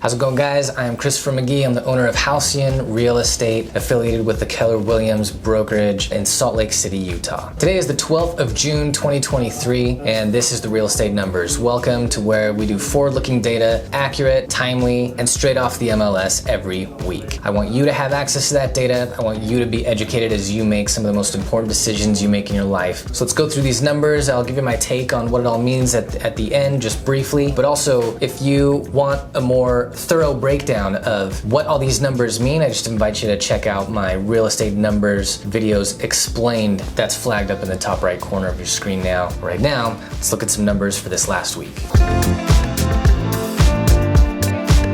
How's it going, guys? I am Christopher McGee. I'm the owner of Halcyon Real Estate, affiliated with the Keller Williams brokerage in Salt Lake City, Utah. Today is the 12th of June, 2023, and this is the real estate numbers. Welcome to where we do forward-looking data, accurate, timely, and straight off the MLS every week. I want you to have access to that data. I want you to be educated as you make some of the most important decisions you make in your life. So let's go through these numbers. I'll give you my take on what it all means at the end, just briefly. But also, if you want a more thorough breakdown of what all these numbers mean, I just invite you to check out my real estate numbers videos explained. That's flagged up in the top right corner of your screen now. Right now, let's look at some numbers for this last week.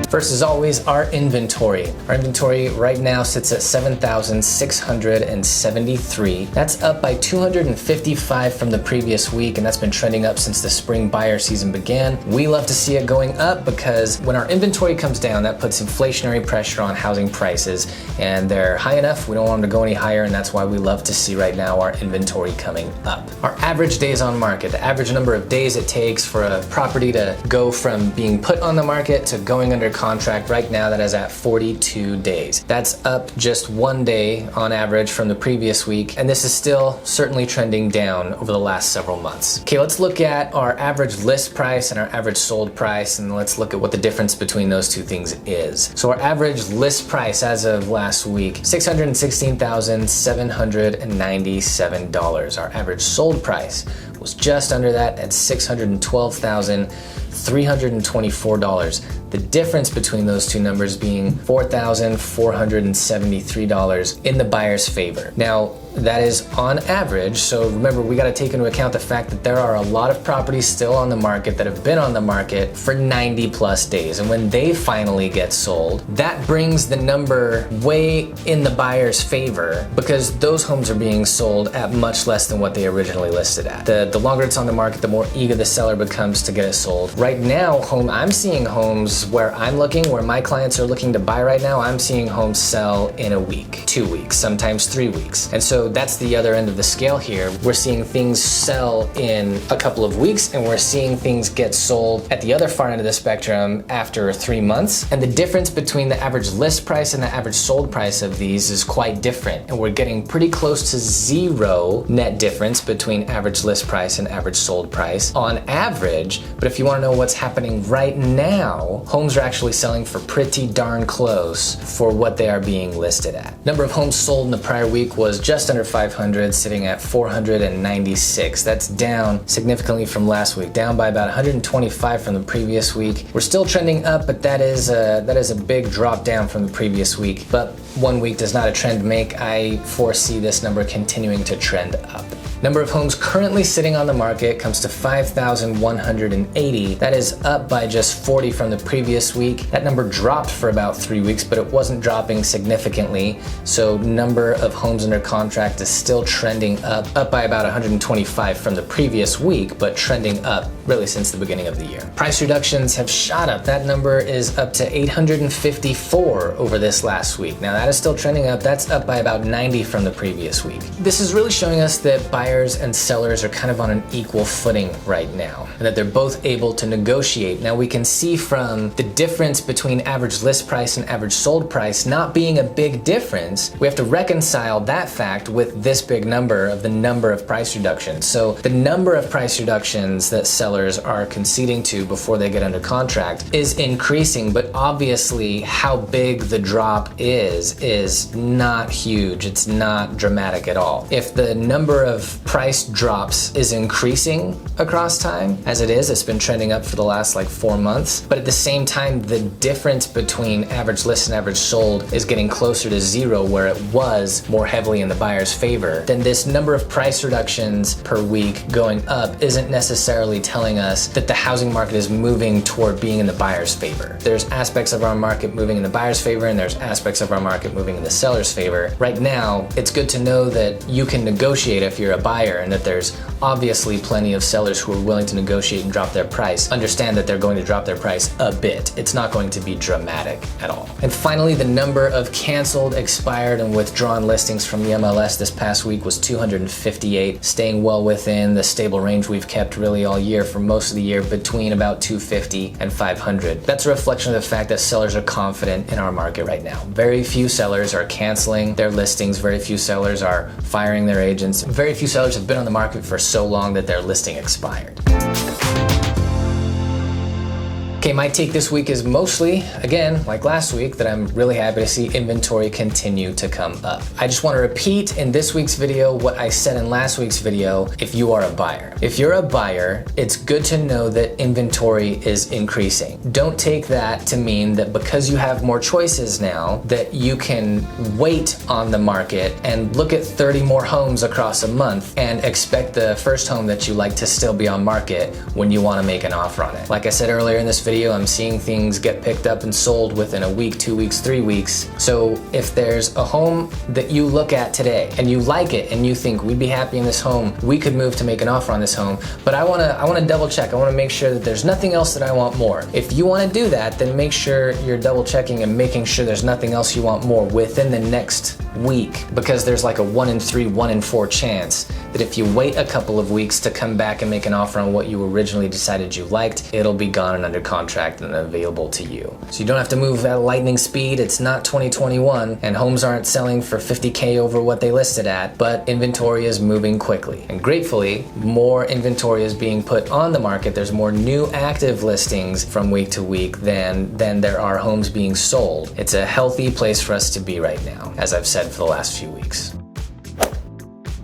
First, as always, our inventory. Our inventory right now sits at 7,673. That's up by 255 from the previous week, and that's been trending up since the spring buyer season began. We love to see it going up because when our inventory comes down, that puts inflationary pressure on housing prices, and they're high enough. We don't want them to go any higher, and that's why we love to see right now our inventory coming up. Our average days on market, the average number of days it takes for a property to go from being put on the market to going under contract, right now that is at 42 days. That's up just 1 day on average from the previous week, and this is still certainly trending down over the last several months. Okay, let's look at our average list price and our average sold price, and let's look at what the difference between those two things is. So our average list price as of last week, $616,797. Our average sold price was just under that at $612,324. The difference between those two numbers being $4,473 in the buyer's favor. Now, that is on average, so remember, we got to take into account the fact that there are a lot of properties still on the market that have been on the market for 90 plus days, and when they finally get sold, that brings the number way in the buyer's favor because those homes are being sold at much less than what they originally listed at. The longer it's on the market, the more eager the seller becomes to get it sold. Right now, I'm seeing homes where I'm looking, where my clients are looking to buy right now, I'm seeing homes sell in a week, 2 weeks, sometimes 3 weeks. And so that's the other end of the scale here. We're seeing things sell in a couple of weeks, and we're seeing things get sold at the other far end of the spectrum after 3 months. And the difference between the average list price and the average sold price of these is quite different. And we're getting pretty close to zero net difference between average list price and average sold price on average. But if you want to know what's happening right now, homes are actually selling for pretty darn close for what they are being listed at. Number of homes sold in the prior week was just under 500, sitting at 496. That's down significantly from last week, down by about 125 from the previous week. We're still trending up, but that is a big drop down from the previous week. But 1 week does not a trend make. I foresee this number continuing to trend up. Number of homes currently sitting on the market comes to 5,180. That is up by just 40 from the previous week. That number dropped for about 3 weeks, but it wasn't dropping significantly. So number of homes under contract is still trending up by about 125 from the previous week, but trending up really since the beginning of the year. Price reductions have shot up. That number is up to 854 over this last week. Now that is still trending up. That's up by about 90 from the previous week. This is really showing us that buyers and sellers are kind of on an equal footing right now, and that they're both able to negotiate. Now we can see from the difference between average list price and average sold price not being a big difference, we have to reconcile that fact with this big number of the number of price reductions. So the number of price reductions that sellers are conceding to before they get under contract is increasing, but obviously how big the drop is not huge. It's not dramatic at all. If the number of price drops is increasing across time, as it is, it's been trending up for the last 4 months, but at the same time, the difference between average list and average sold is getting closer to zero, where it was more heavily in the buyer's favor, then this number of price reductions per week going up isn't necessarily telling us that the housing market is moving toward being in the buyer's favor. There's aspects of our market moving in the buyer's favor, and there's aspects of our market moving in the seller's favor. Right now, it's good to know that you can negotiate if you're a buyer, and that there's obviously plenty of sellers who are willing to negotiate and drop their price. Understand that they're going to drop their price a bit. It's not going to be dramatic at all. And finally, the number of canceled, expired, and withdrawn listings from the MLS less. This past week was 258, staying well within the stable range we've kept really all year for most of the year, between about 250 and 500. That's a reflection of the fact that sellers are confident in our market right now. Very few sellers are canceling their listings. Very few sellers are firing their agents. Very few sellers have been on the market for so long that their listing expired. Okay, my take this week is mostly, again, like last week, that I'm really happy to see inventory continue to come up. I just want to repeat in this week's video what I said in last week's video if you are a buyer. If you're a buyer, it's good to know that inventory is increasing. Don't take that to mean that because you have more choices now, that you can wait on the market and look at 30 more homes across a month and expect the first home that you like to still be on market when you want to make an offer on it. Like I said earlier in this video, I'm seeing things get picked up and sold within a week, 2 weeks, 3 weeks. So if there's a home that you look at today and you like it and you think we'd be happy in this home, we could move to make an offer on this home, but I wanna double check. I wanna make sure that there's nothing else that I want more. If you wanna do that, then make sure you're double checking and making sure there's nothing else you want more within the next week, because there's like a 1 in 3, 1 in 4 chance that if you wait a couple of weeks to come back and make an offer on what you originally decided you liked, it'll be gone and under contract and available to you. So you don't have to move at lightning speed. It's not 2021 and homes aren't selling for 50K over what they listed at, but inventory is moving quickly. And gratefully, more inventory is being put on the market. There's more new active listings from week to week than there are homes being sold. It's a healthy place for us to be right now, as I've said for the last few weeks.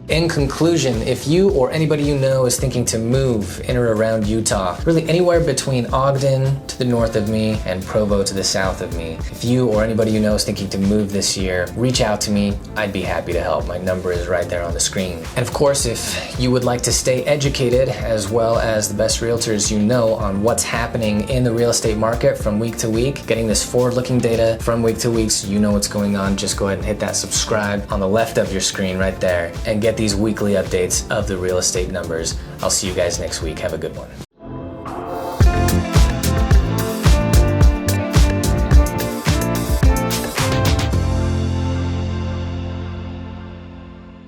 In conclusion, if you or anybody you know is thinking to move in or around Utah, really anywhere between Ogden to the north of me and Provo to the south of me, if you or anybody you know is thinking to move this year, reach out to me. I'd be happy to help. My number is right there on the screen. And of course, if you would like to stay educated as well as the best realtors you know on what's happening in the real estate market from week to week, getting this forward-looking data from week to week so you know what's going on, just go ahead and hit that subscribe on the left of your screen right there and get these weekly updates of the real estate numbers. I'll see you guys next week. Have a good one.